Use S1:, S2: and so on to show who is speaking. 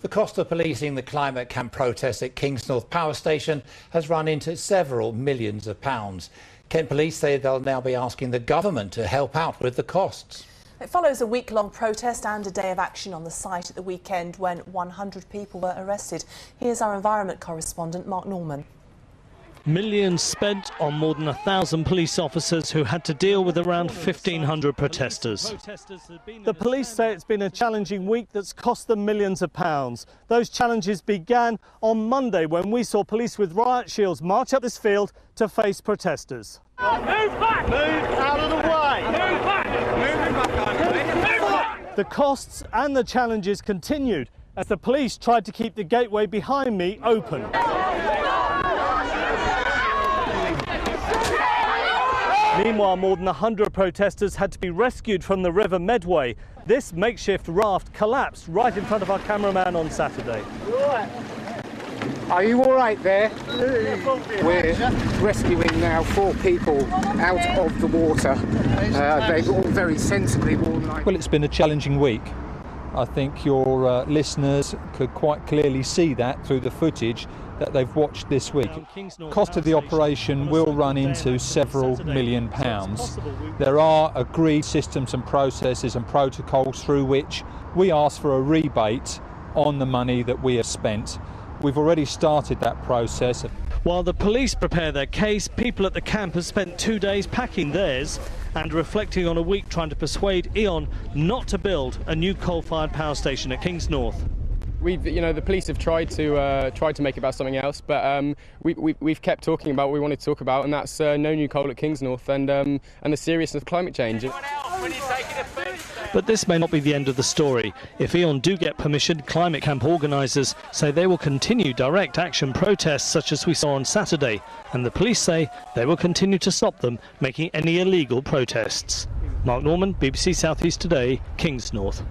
S1: The cost of policing the climate camp protests at Kingsnorth Power Station has run into several millions of pounds. Kent Police say they'll now be asking the government to help out with the costs.
S2: It follows a week-long protest and a day of action on the site at the weekend when 100 people were arrested. Here's our environment correspondent, Mark Norman.
S3: Millions spent on more than 1,000 police officers who had to deal with around 1,500 protesters. The police say it's been a challenging week that's cost them millions of pounds. Those challenges began on Monday when we saw police with riot shields march up this field to face protesters.
S4: Move back! Move out of the way! Move back! Move back!
S3: The costs and the challenges continued as the police tried to keep the gateway behind me open. Meanwhile, more than 100 protesters had to be rescued from the River Medway. This makeshift raft collapsed right in front of our cameraman on Saturday.
S5: Are you all right there? We're rescuing now 4 people out of the water. They've all very sensibly worn like...
S6: Well, it's been a challenging week. I think your listeners could quite clearly see that through the footage that they've watched this week. Cost of the operation will run into several million pounds. There are agreed systems and processes and protocols through which we ask for a rebate on the money that we have spent. We've already started that process.
S3: While the police prepare their case, people at the camp have spent 2 days packing theirs and reflecting on a week trying to persuade E.ON not to build a new coal-fired power station at Kingsnorth.
S7: The police have tried to make it about something else, but we've kept talking about what we wanted to talk about, and that's no new coal at Kingsnorth and the seriousness of climate change.
S3: But this may not be the end of the story. If E.ON do get permission, climate camp organisers say they will continue direct action protests such as we saw on Saturday, and the police say they will continue to stop them making any illegal protests. Mark Norman, BBC South East Today, Kingsnorth.